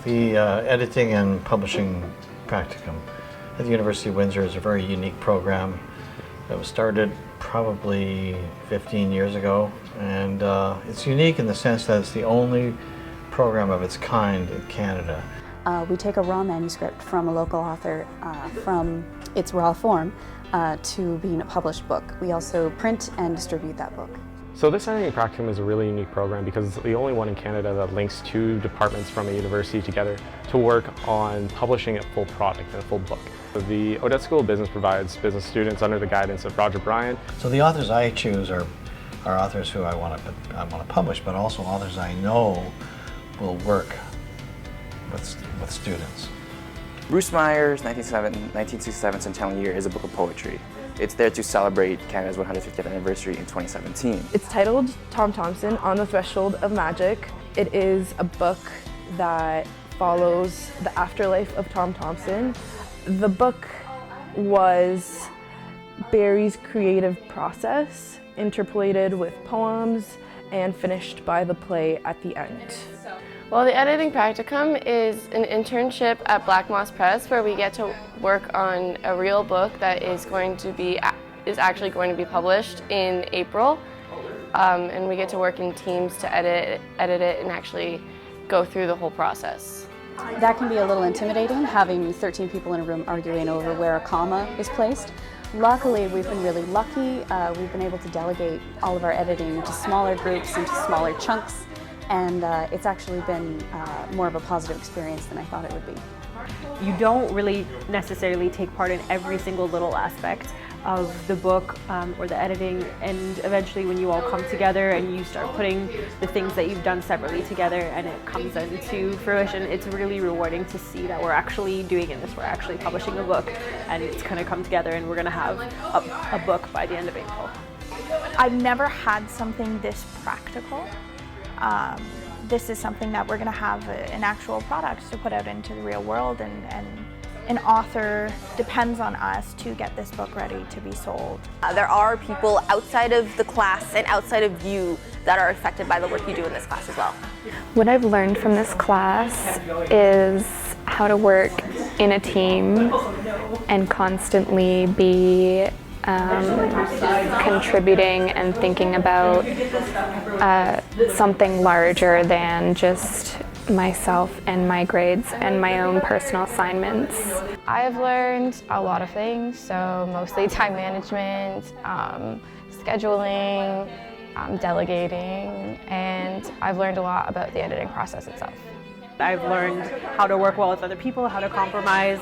The editing and publishing practicum at the University of Windsor is a very unique program that was started probably 15 years ago, and it's unique in the sense that it's the only program of its kind in Canada. We take a raw manuscript from a local author from its raw form to being a published book. We also print and distribute that book. So this editing practicum is a really unique program because it's the only one in Canada that links two departments from a university together to work on publishing a full product and a full book. The Odette School of Business provides business students under the guidance of Roger Bryan. So the authors I choose are authors who I want to publish, but also authors I know will work with students. Bruce Meyer's 1967 Centennial Year is a book of poetry. It's there to celebrate Canada's 150th anniversary in 2017. It's titled Tom Thomson on the Threshold of Magic. It is a book that follows the afterlife of Tom Thomson. The book was Barry's creative process, interpolated with poems and finished by the play at the end. Well, the editing practicum is an internship at Black Moss Press where we get to work on a real book that is actually going to be published in April, and we get to work in teams to edit it and actually go through the whole process. That can be a little intimidating, having 13 people in a room arguing over where a comma is placed. Luckily, we've been really lucky. We've been able to delegate all of our editing into smaller groups, into smaller chunks, and it's actually been more of a positive experience than I thought it would be. You don't really necessarily take part in every single little aspect of the book or the editing, and eventually when you all come together and you start putting the things that you've done separately together and it comes into fruition, it's really rewarding to see that we're actually doing this. We're actually publishing a book and it's going to come together and we're going to have a book by the end of April. I've never had something this practical. This is something that we're going to have an actual product to put out into the real world, and an author depends on us to get this book ready to be sold. There are people outside of the class and outside of you that are affected by the work you do in this class as well. What I've learned from this class is how to work in a team and constantly be contributing and thinking about something larger than just myself and my grades and my own personal assignments. I've learned a lot of things, so mostly time management, scheduling, delegating, and I've learned a lot about the editing process itself. I've learned how to work well with other people, how to compromise,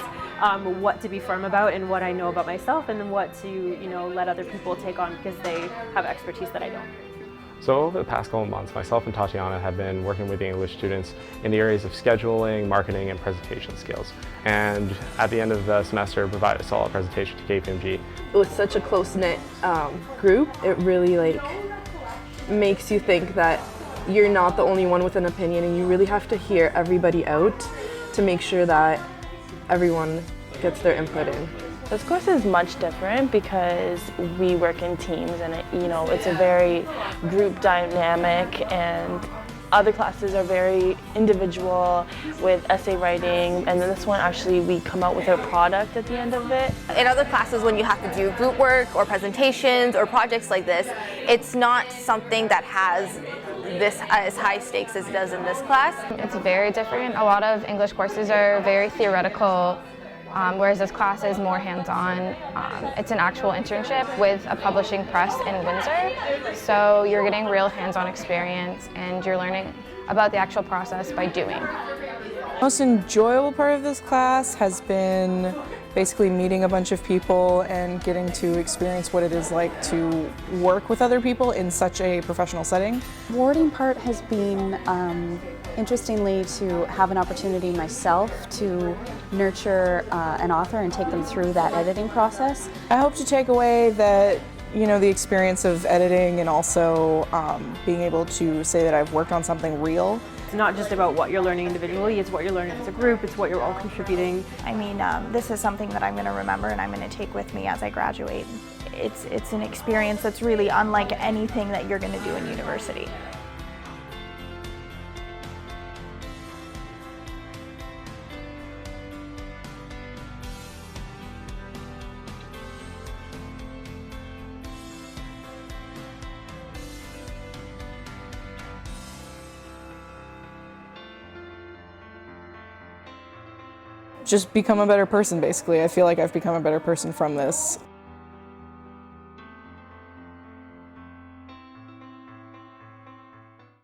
what to be firm about and what I know about myself, and then what to let other people take on because they have expertise that I don't. So over the past couple of months, myself and Tatiana have been working with the English students in the areas of scheduling, marketing, and presentation skills. And at the end of the semester, provide a solid presentation to KPMG. With such a close-knit group, it really makes you think that you're not the only one with an opinion, and you really have to hear everybody out to make sure that everyone gets their input in. This course is much different because we work in teams, and it's a very group dynamic, and other classes are very individual with essay writing, and then this one actually we come out with a product at the end of it. In other classes, when you have to do group work or presentations or projects like this, it's not something that has this as high stakes as it does in this class. It's very different. A lot of English courses are very theoretical, whereas this class is more hands-on. It's an actual internship with a publishing press in Windsor, so you're getting real hands-on experience and you're learning about the actual process by doing. The most enjoyable part of this class has been basically meeting a bunch of people and getting to experience what it is like to work with other people in such a professional setting. The rewarding part has been, interestingly, to have an opportunity myself to nurture an author and take them through that editing process. I hope to take away that the experience of editing and also being able to say that I've worked on something real. It's not just about what you're learning individually, it's what you're learning as a group, it's what you're all contributing. I mean, this is something that I'm going to remember and I'm going to take with me as I graduate. It's an experience that's really unlike anything that you're going to do in university. just become a better person, basically. I feel like I've become a better person from this.